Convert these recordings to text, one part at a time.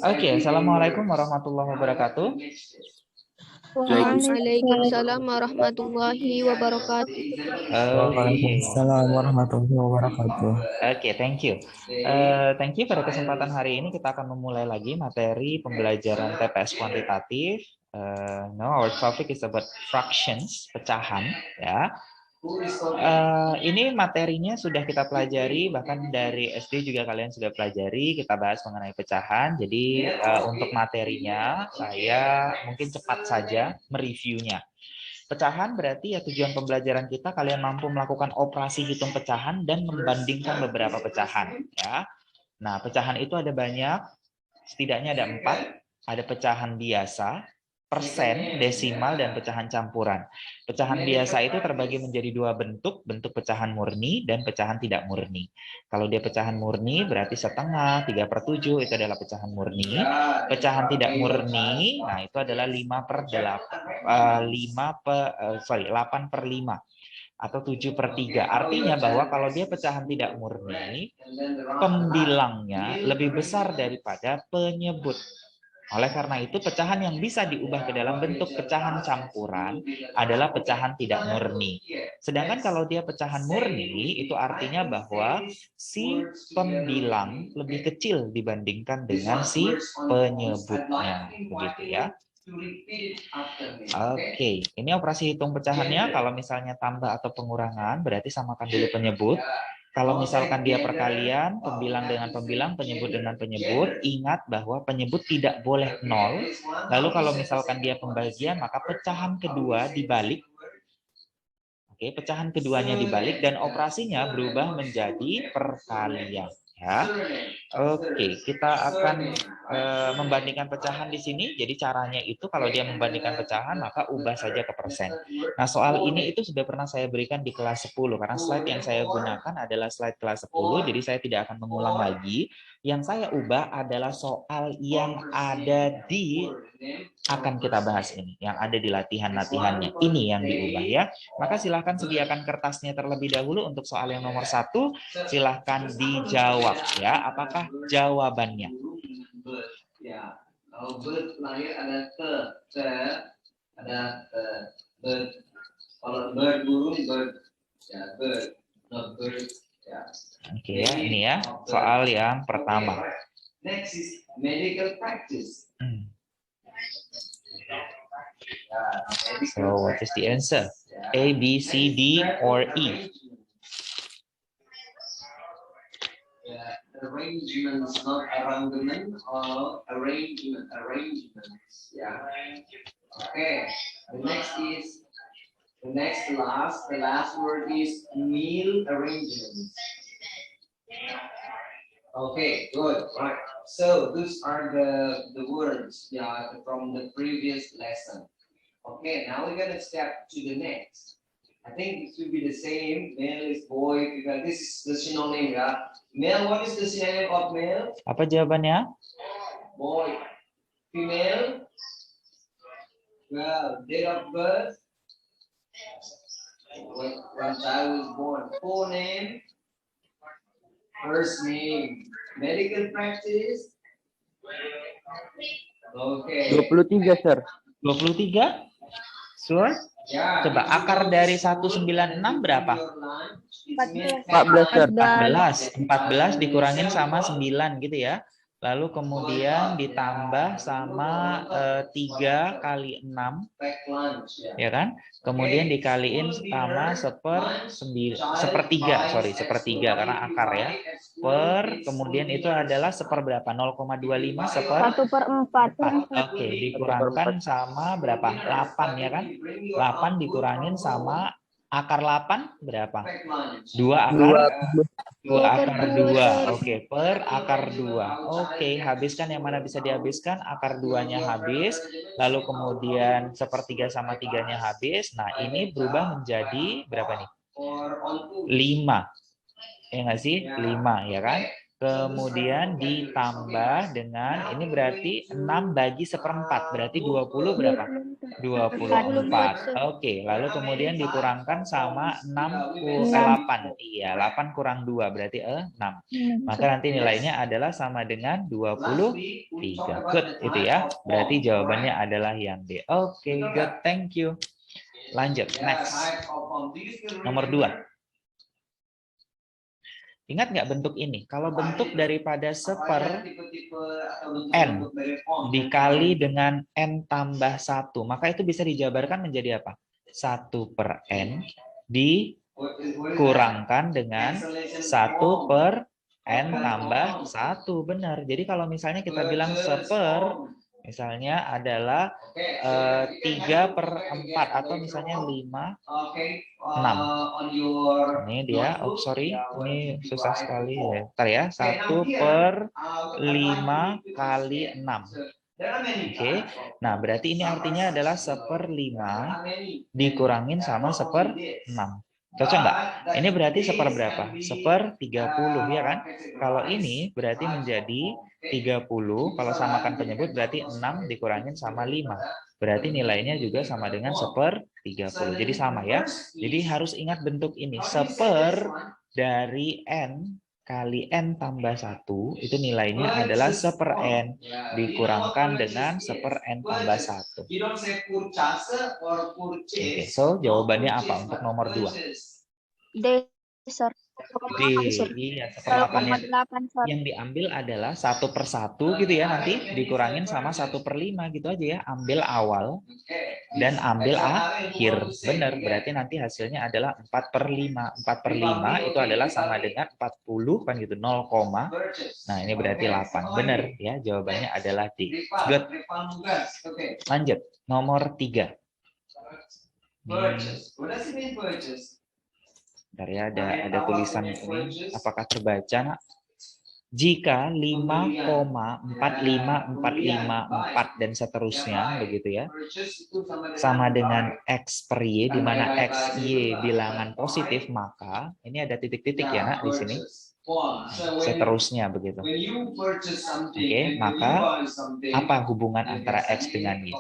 Oke, assalamualaikum warahmatullahi wabarakatuh. Waalaikumsalam warahmatullahi wabarakatuh. Waalaikumsalam warahmatullahi wabarakatuh. Oke, thank you. Thank you. Pada kesempatan hari ini kita akan memulai lagi materi pembelajaran TPS kuantitatif. Now our topic is about fractions, pecahan, ya. Ini materinya sudah kita pelajari, bahkan dari SD juga kalian sudah pelajari, kita bahas mengenai pecahan. Jadi untuk materinya saya mungkin cepat saja mereviewnya. Pecahan berarti ya tujuan pembelajaran kita kalian mampu melakukan operasi hitung pecahan dan membandingkan beberapa pecahan, ya. Nah, pecahan itu ada banyak, setidaknya ada 4. Ada pecahan biasa, persen, desimal, dan pecahan campuran. Pecahan biasa itu terbagi menjadi 2 bentuk, bentuk pecahan murni dan pecahan tidak murni. Kalau dia pecahan murni berarti setengah, 3/7 itu adalah pecahan murni. Pecahan tidak murni, nah itu adalah 8/5 atau 7/3. Artinya bahwa kalau dia pecahan tidak murni, pembilangnya lebih besar daripada penyebut. Oleh karena itu, pecahan yang bisa diubah ke dalam bentuk pecahan campuran adalah pecahan tidak murni. Sedangkan kalau dia pecahan murni, itu artinya bahwa si pembilang lebih kecil dibandingkan dengan si penyebutnya. Begitu ya. Oke, ini operasi hitung pecahannya. Kalau misalnya tambah atau pengurangan, berarti samakan dulu penyebut. Kalau misalkan dia perkalian, pembilang dengan pembilang, penyebut dengan penyebut, ingat bahwa penyebut tidak boleh 0. Lalu kalau misalkan dia pembagian, maka pecahan kedua dibalik. Oke, pecahan keduanya dibalik dan operasinya berubah menjadi perkalian. Ya. Oke, kita akan membandingkan pecahan di sini. Jadi caranya itu kalau dia membandingkan pecahan maka ubah saja ke persen. Nah, soal ini itu sudah pernah saya berikan di kelas 10 karena slide yang saya gunakan adalah slide kelas 10, jadi saya tidak akan mengulang lagi. Yang saya ubah adalah soal yang ada di akan kita bahas ini, yang ada di latihan-latihannya. Ini yang diubah ya. Maka silahkan sediakan kertasnya terlebih dahulu untuk soal yang nomor 1. Silahkan dijawab ya. Apakah jawabannya? Ya, kalau bird lahir ada ada bird. Kalau bird burung bird, ya bird, not bird. Ya. Oke ya, ini ya soal yang pertama. Next is medical practice. So what is the answer? A, B, C, D, or E? Arrangements, not arrangement or arrangement. Arrangements. Yeah. Okay. The last word is meal arrangements. Okay, good. Right. So those are the words, yeah, from the previous lesson. Okay, now we're gonna step to the next. I think it should be the same. Male is boy, because this is the synonym, yeah. Male, what is the synonym of male? Apa jawabannya? Boy. Female? Well, date of birth? When child was born. Full name? First name. Medical practice? Okay. 23, Sir. 23? Sure? Ya, Coba akar dari 196 berapa? 14, Sir. 14 dikurangin sama 9 gitu ya. Lalu kemudian ditambah sama 3 kali 6, ya kan? Kemudian dikaliin sama sepertiga karena akar ya. Per, kemudian itu adalah seperberapa? 0,25 1/4. Oke, dikurangkan sama berapa? 8 ya kan? 8 dikurangin sama akar 8 berapa? 2 akar 2. Oke, per akar 2. Oke, habiskan yang mana bisa dihabiskan. Akar 2-nya habis. Lalu kemudian sepertiga sama 3-nya habis. Nah, ini berubah menjadi berapa nih? 5. Ya nggak sih? 5, ya kan? Kemudian ditambah dengan, ini berarti 6 bagi 1/4. Berarti 20 berapa? 24. Oke, lalu kemudian dikurangkan sama 8. Iya, 8 kurang 2 berarti 6. Maka nanti nilainya adalah sama dengan 23. Good, itu ya. Berarti jawabannya adalah yang D. Oke, good. Thank you. Lanjut, next. Nomor 2. Ingat nggak bentuk ini? Kalau bentuk daripada 1/n dikali dengan n tambah 1, maka itu bisa dijabarkan menjadi apa? 1/n dikurangkan dengan 1/n tambah 1. Benar. Jadi kalau misalnya kita bilang misalnya adalah 3/4 atau misalnya 5/6. Ini dia, sorry, ini susah sekali ya. Bentar ya, 1/5 kali 6. Oke, nah berarti ini artinya adalah 1/5 dikurangin sama 1/6. Cocok nggak? Ini berarti 1/berapa? 1/30 ya kan? Kalau ini berarti menjadi 30, kalau samakan penyebut berarti 6 dikurangin sama 5. Berarti nilainya juga sama dengan 1/30. Jadi sama ya. Jadi harus ingat bentuk ini. 1/n dari n kali n tambah 1, itu nilainya adalah 1/n dikurangkan dengan 1/n tambah 1. Oke, so jawabannya apa untuk nomor 2? D, sir. D, iya, 1/8 yang diambil adalah 1/1 gitu ya, nanti dikurangin sama 1/5 gitu aja ya. Ambil awal dan ambil akhir. Benar, berarti nanti hasilnya adalah 4/5. 4/5 itu adalah sama dengan 40 kan gitu, 0, nah ini berarti 8. Benar ya, jawabannya adalah D. Good. Lanjut, nomor 3. Bentar ya, ada tulisan ini. Apakah terbaca, Nak? Jika 5,45454 dan seterusnya begitu ya, sama dengan X per Y, di mana X, Y bilangan positif, maka ini ada titik-titik ya, Nak, di sini. Seterusnya begitu. Oke, maka apa hubungan antara X dengan Y?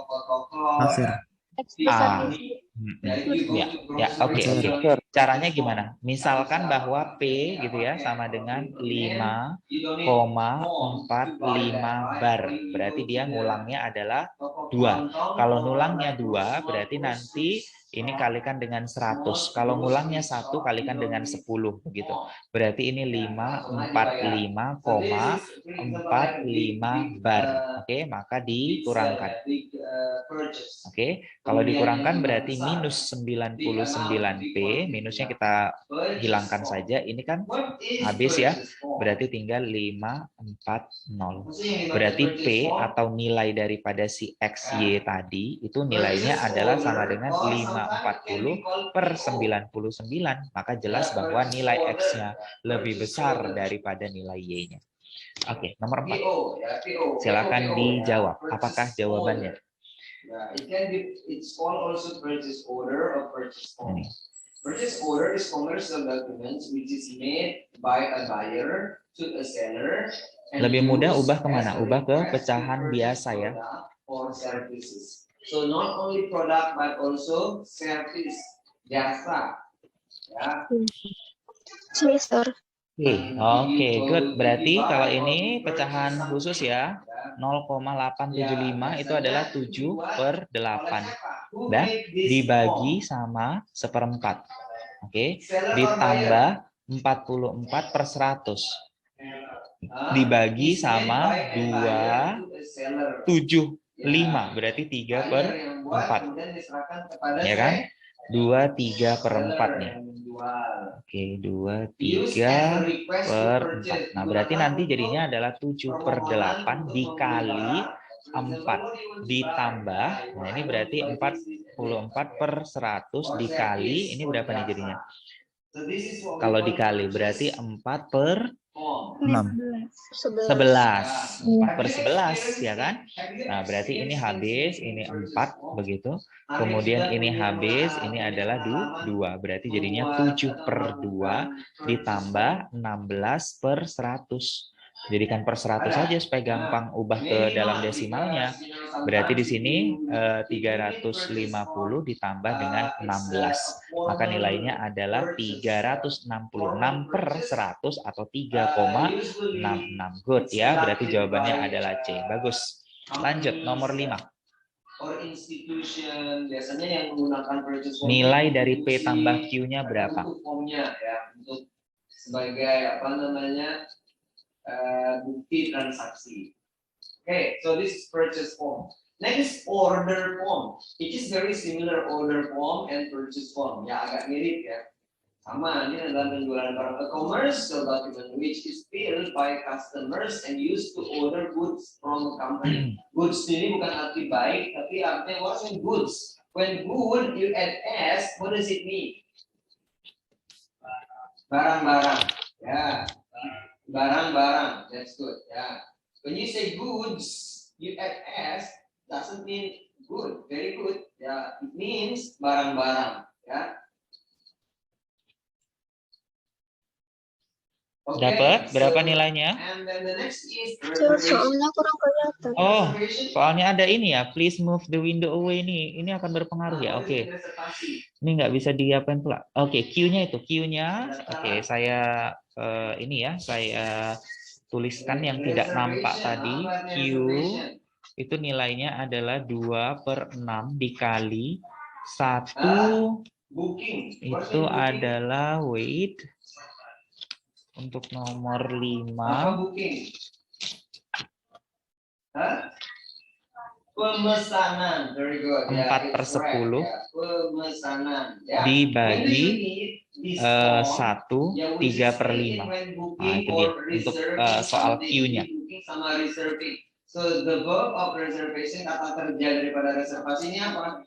Nasir. Ya, oke. Caranya gimana? Misalkan bahwa P gitu ya sama dengan 5,45 bar. Berarti dia ngulangnya adalah 2. Kalau ngulangnya 2 berarti nanti ini kalikan dengan 100. Kalau ngulangnya 1 kalikan dengan 10 begitu. Berarti ini 545,45 bar. Oke, maka dikurangkan. Oke, kalau dikurangkan berarti minus 99P, minusnya kita hilangkan saja. Ini kan habis ya, berarti tinggal 540. Berarti P atau nilai daripada si XY tadi, itu nilainya adalah sama dengan 540/99. Maka jelas bahwa nilai X-nya lebih besar daripada nilai Y-nya. Oke, nomor 4. Silakan dijawab. Apakah jawabannya? It's called also purchase order or purchase order. Purchase order is commercial documents which is made by a buyer to a seller. Lebih mudah ubah kemana? Ubah ke pecahan biasa ya. Or services. So not only product but also service, jasa. Ya. Yes, sir. Oke, good. Berarti kalau ini pecahan khusus ya, 0,875 itu adalah 7/8. Dan dibagi sama 1/4. Oke, ditambah 44/100. Dibagi sama 275, berarti 3/4. Ya kan? 2/3/4 nih. Oke, 2/3/4. Nah, berarti nanti jadinya adalah 7/8 dikali 4 ditambah. Nah, ini berarti 44/100 dikali, ini berapa nih jadinya? Kalau dikali berarti 4/100. form? 6. 11. Iya. 4/11 ya kan? Nah, berarti ini habis, ini 4 begitu. Kemudian ini habis, ini adalah 2. Berarti jadinya 7/2 ditambah 16/100. Jadikan per 100 saja supaya gampang ubah ke dalam desimalnya. Berarti di sini 350 ditambah dengan 16. Maka nilainya adalah 366/100 atau 3,66. Good ya, berarti jawabannya adalah C. Bagus. Lanjut, nomor 5. Biasanya yang menggunakan purchase form Nilai dari P tambah Q-nya berapa? untuk formnya ya, untuk sebagai apa namanya bukti transaksi. Okay, so this is purchase form. Next, order form. It is very similar order form and purchase form. Ya, agak mirip ya. Sama, ini adalah penjualan barang. A commercial document which is filled by customers and used to order goods from a company. Goods ini bukan arti baik, tapi artinya what's in goods. When good you add s, what does it mean? Barang-barang. Ya, barang-barang. That's good. Ya. When you say goods, you add s, doesn't mean good, very good. Ya, it means barang-barang. Ya. Dapat berapa nilainya? Soalnya kurang kelihatan. Oh, soalnya ada ini ya. Please move the window away nih. Ini akan berpengaruh ya. Oke. Ini nggak bisa diapain pula. Oke, Q-nya itu. Q-nya. Oke, saya ini ya. Saya tuliskan yang tidak nampak tadi. Q itu nilainya adalah 2/6 dikali 1 itu adalah wait. Untuk nomor 5. Pemesanan, very good. 4/10 pemesanan. dibagi 1 3/5. Nah, itu dia untuk soal Q-nya. So the verb of reservation, kata kerja daripada reservasi ini apa?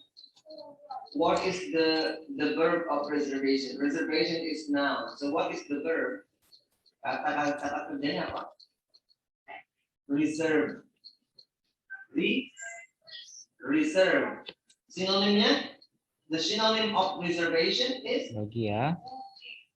What is the verb of reservation? Reservation is noun. So what is the verb? Kata kerjanya apa? Reserve. Reserve. Sinonimnya? The synonym of reservation is Bagi ya.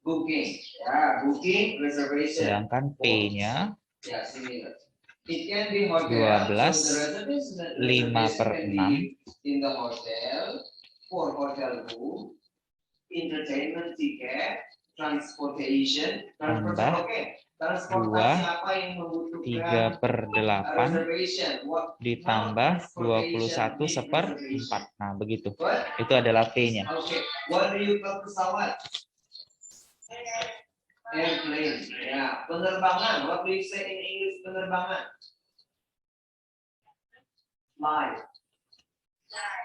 booking. Ya, booking, reservation. Sedangkan P-nya ya, similar. It can be hotel. 12 So the reservation 5/6 in the hotel, for hotel room, entertainment ticket, transportation, tambah transportasi apa yang membutuhkan 3/8 reservation, ditambah 21/4. Nah, begitu. Itu adalah P-nya. Okay, what do you call pesawat? Airplane. Ya, penerbangan. What do you say in English penerbangan? Flight.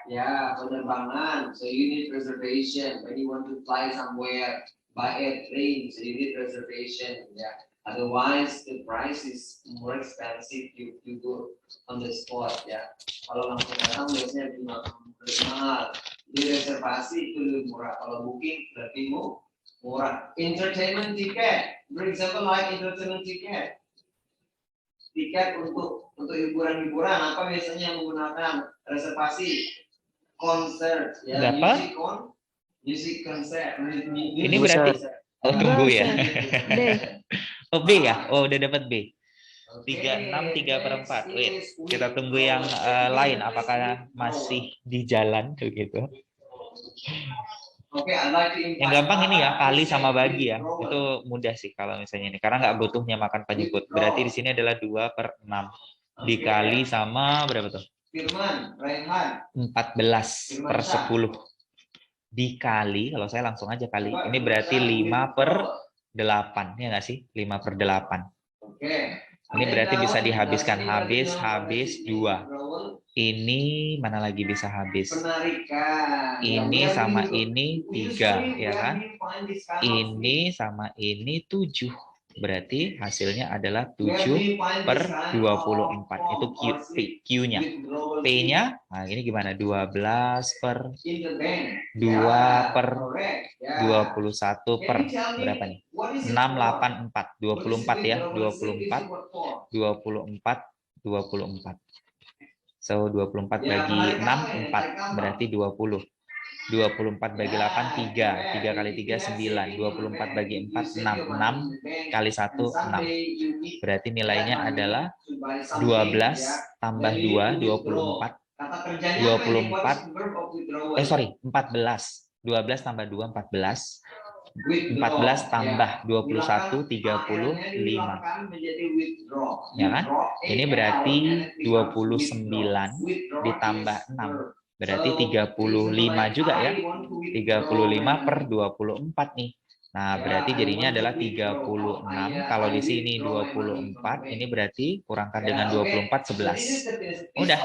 Ya, penerbangan. So you need reservation when you want to fly somewhere by airplane. So you need reservation. Ya. Otherwise the price is more expensive. You go on the spot. Ya. Kalau langsung datang biasanya lebih mahal. Di reservasi itu lebih murah. Kalau booking lebih murah. Entertainment ticket. For example, like entertainment ticket. Tiket untuk hiburan-hiburan apa biasanya yang menggunakan reservasi? Konser, ya. Dapat? Music konser. Ini berarti tunggu ya. B. Oh, B ya? Oh, udah dapat B. 36 3/4. Wait, kita tunggu yang lain apakah masih di jalan begitu. Yang gampang ini ya, kali sama bagi ya. Itu mudah sih kalau misalnya ini. Karena nggak butuhnya makan penyebut. Berarti di sini adalah 2/6. Dikali sama berapa tuh? 14/10. Dikali, kalau saya langsung aja kali. Ini berarti 5/8. Ya nggak sih? 5/8. Ini berarti bisa dihabiskan. Habis 2. Ini mana lagi bisa habis? Ini sama ini 3, ya kan? Ini sama ini 7, berarti hasilnya adalah 7/24. Itu Q-nya. P-nya, nah ini gimana? 12/2/21 per berapa nih? 684. 24 ya, 24. So 24 bagi 6, 4. Berarti 20. 24 bagi 8, 3. 3 kali 3, 9. 24 bagi 4, 6. 6 kali 1, 6. Berarti nilainya adalah 12 tambah 2, 24. 14. 12 tambah 2, 14. 14 tambah 21, 35. Ya kan? Ini berarti 29 ditambah 6. Berarti 35 juga ya. 35/24 nih. Nah, berarti jadinya adalah 36. Kalau di sini 24, ini berarti kurangkan dengan 24, 11. Udah.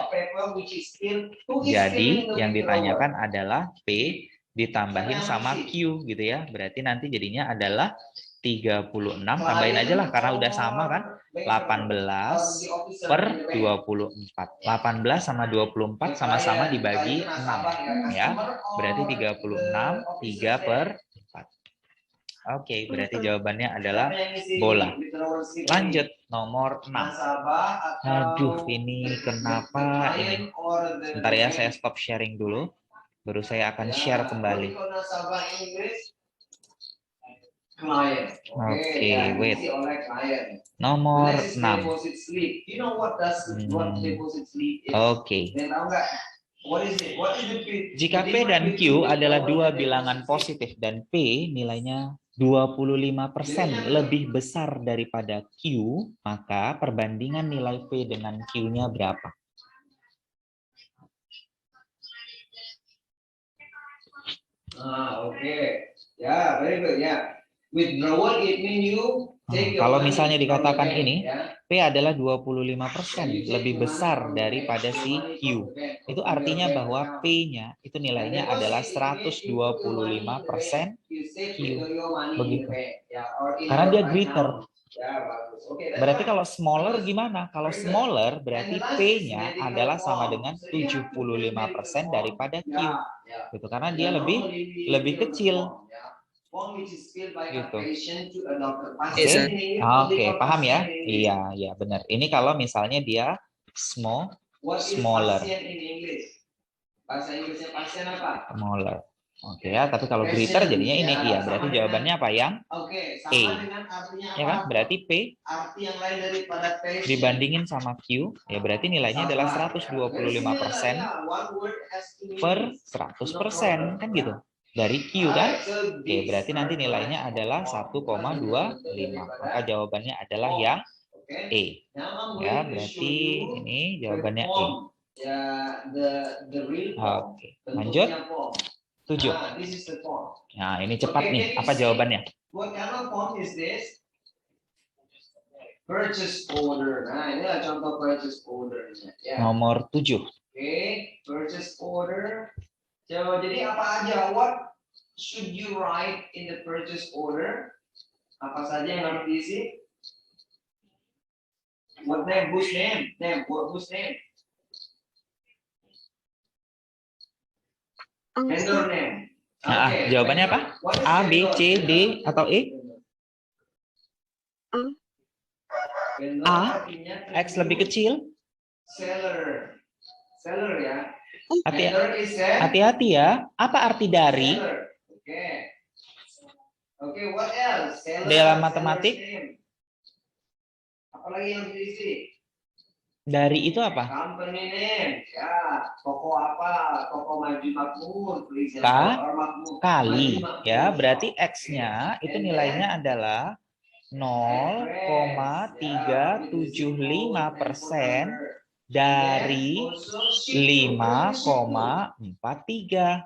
Jadi, yang ditanyakan adalah P ditambahin sama Q gitu ya. Berarti nanti jadinya adalah 36, tambahin aja lah karena udah sama kan. 18/24. 18 sama 24 sama-sama dibagi 6 ya. Berarti 36, 3/4. Oke, berarti jawabannya adalah bola. Lanjut nomor 6. Aduh, ini kenapa ini? Bentar ya, saya stop sharing dulu. Baru saya akan share kembali. Oke, wait. Nomor 6. Oke. Jika P dan Q adalah dua bilangan positif dan P nilainya 25% lebih besar daripada Q, maka perbandingan nilai P dengan Q-nya berapa? Ya, very good ya. Withdrawal it mean you kalau misalnya dikatakan ini, P adalah 25% lebih besar daripada si Q. Itu artinya bahwa P-nya itu nilainya adalah 125% Q. Begitu. Karena dia greater. Berarti kalau smaller gimana? Kalau smaller berarti P-nya adalah sama dengan 75% daripada Q. Gitu. Karena dia lebih kecil. Gitu. Oke, paham ya? Iya, benar. Ini kalau misalnya dia smaller. Smaller. Oke ya, tapi kalau greater jadinya ini iya. Berarti jawabannya apa yang E? Ya kan? Berarti P dibandingin sama Q, ya berarti nilainya adalah 125% per 100%, kan gitu. Dari Q kan? Oke, berarti nanti nilainya adalah 1,25. Maka jawabannya adalah yang E. Ya, berarti ini jawabannya E. Oke, lanjut. 7. Nah, ini cepat nih. Apa jawabannya? Purchase order. Nah, inilah contoh purchase order. Nomor 7. Oke, purchase order. Jadi apa aja? What should you write in the purchase order? Apa saja yang harus diisi? What name? Whose name? Whose name? Vendor name. Nah, jawabannya apa? A, B, C, D, atau E? A, X lebih kecil. Seller ya. Hati-hati ya. Apa arti dari? Oke, what else? Dalam matematik. Apalagi yang diisi? Dari itu apa? Company name. Ya, toko apa? Toko Maju Makmur. Kali. Ya, berarti X-nya itu nilainya adalah 0,375% dari 5,43.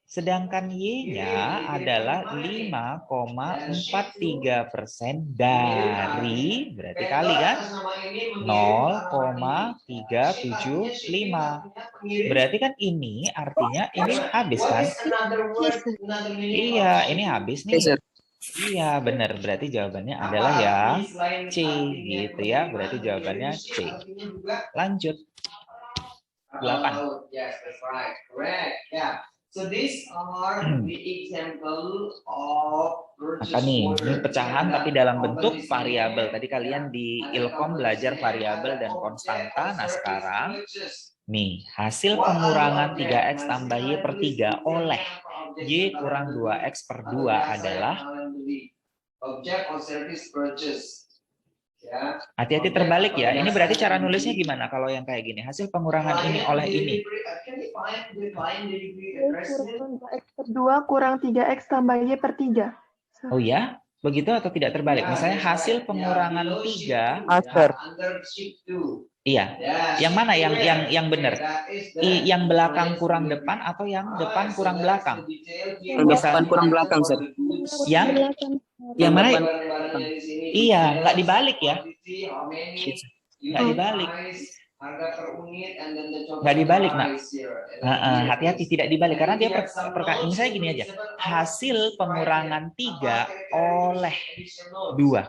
Sedangkan Y-nya adalah 5,43% dari, berarti kali kan? 0,375. Berarti kan ini artinya ini habis kan? Iya, ini habis nih. Iya, benar. Berarti jawabannya adalah yang C gitu ya. Berarti jawabannya C. Lanjut. 8. Yes, that's right. Correct. Yeah. So these are the example of Maka nih, ini pecahan tapi dalam bentuk variabel. Tadi kalian di Ilkom belajar variabel dan konstanta. Nah, sekarang nih, hasil pengurangan 3X tambah Y per 3 oleh Y kurang 2X per 2 adalah, object or service purchase. Ya. hati-hati terbalik ya. Ini berarti cara nulisnya gimana kalau yang kayak gini? Hasil pengurangan ini oleh ini. Kurang 2x per 2 kurang 3x tambah y per 3. Oh ya? Begitu atau tidak terbalik? Misalnya hasil pengurangan 3. Master. Iya. Yang mana yang benar? Yang belakang kurang depan atau yang depan kurang belakang? Depan kurang belakang, Sir. Yang mana? Iya, nggak dibalik ya. Nggak dibalik. Nggak dibalik, Nak. Hati-hati tidak dibalik. Karena dia misalnya gini aja. Hasil pengurangan 3 oleh 2.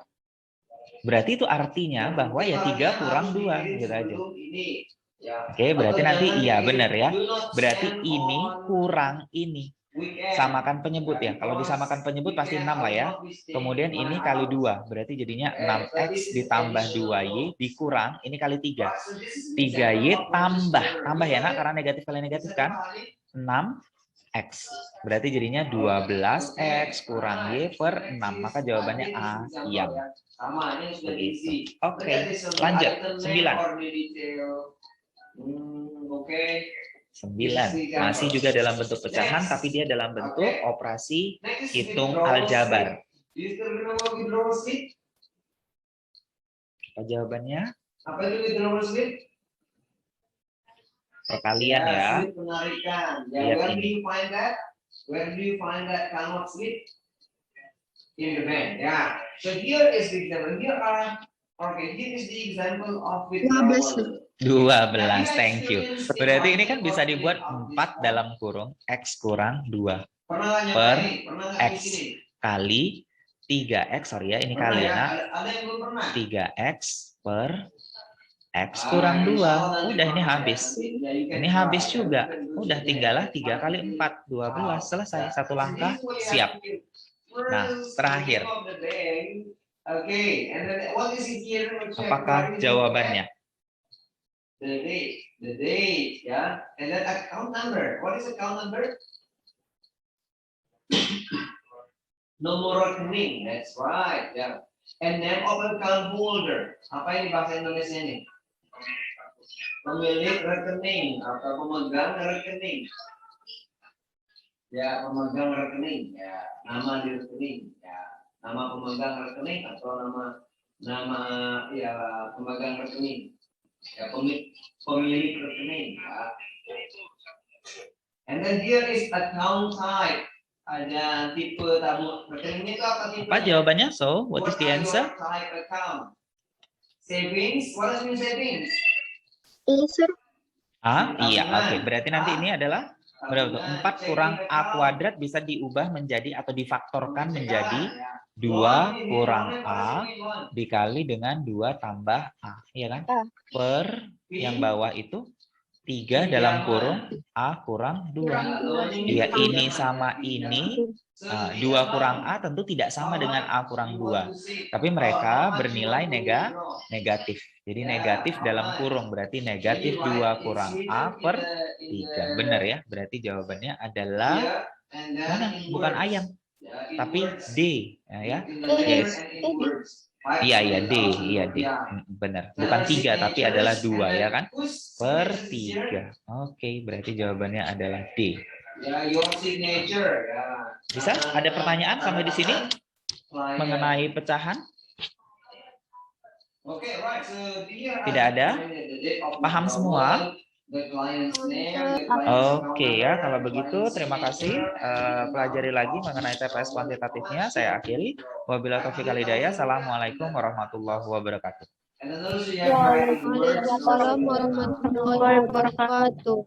Berarti itu artinya bahwa ya 3 kurang 2. Gitu aja. Oke, berarti nanti iya benar ya. Berarti ini kurang ini. Samakan penyebut ya. Kalau disamakan penyebut pasti 6 lah ya. Kemudian ini kali 2. Berarti jadinya 6X ditambah 2Y dikurang. Ini kali 3. 3Y tambah. Tambah ya nak, karena negatif kali negatif kan. 6X. Berarti jadinya 12X kurang Y per 6. Maka jawabannya A yang. Begitu. Oke, lanjut. 9. 9. Masih juga dalam bentuk pecahan, tapi dia dalam bentuk operasi hitung aljabar. Apa jawabannya? Apa itu withdrawal slip? Perkalian ya. Penarikan. Ya, Lihat where do ini. you find that? Where do you find that kind of slip? In the bank. Yeah. So here is the example. Here is the example of withdrawal. 12, thank you. Berarti ini kan bisa dibuat 4 dalam kurung X kurang 2 per X kali 3X, sorry ya, ini kali ya, 3X per X kurang 2. Udah ini habis. Ini habis juga. Udah tinggallah 3 kali 4, 12. Selesai. Satu langkah, siap. Nah, terakhir. Apakah jawabannya? The date, yeah, and then account number. What is account number? Nomor rekening, that's right, yeah. And name of account holder. Apa ini bahasa Indonesia ini? Pemilik rekening atau pemegang rekening. Ya, pemegang rekening, ya, nama di rekening, ya, nama pemegang rekening atau nama ya pemegang rekening. Ya, pemilik rekening. Ya. And then here is account type. Ada tipe tamu rekeningnya itu apa tipe? Apa jawabannya? So, what is the answer? Type account. Savings. What does mean savings? Sir. Iya, oke. Berarti nanti ini adalah berapa tuh? 4 kurang A kuadrat bisa diubah menjadi atau difaktorkan menjadi 2 kurang A dikali dengan 2 tambah A, ya kan? Per yang bawah itu 3 dalam kurung A kurang 2. Ya, ini sama ini, 2 kurang A tentu tidak sama dengan A kurang 2. Tapi mereka bernilai negatif. Jadi negatif dalam kurung, berarti negatif 2 kurang A per 3. Benar ya? Berarti jawabannya adalah, mana? Bukan ayam. Tapi D, ya. Yes. Iya D, iya D. Benar. Bukan 3 tapi adalah 2 ya kan? Per 3. Oke, berarti jawabannya adalah D. Bisa? Ada pertanyaan sampai di sini mengenai pecahan? Tidak ada? Paham semua? Oke ya, kalau begitu terima kasih. Pelajari lagi mengenai TPS kuantitatifnya. Saya akhiri. Wabillahi taufiq wal hidayah. Assalamualaikum warahmatullahi wabarakatuh. Waalaikumsalam warahmatullahi wabarakatuh.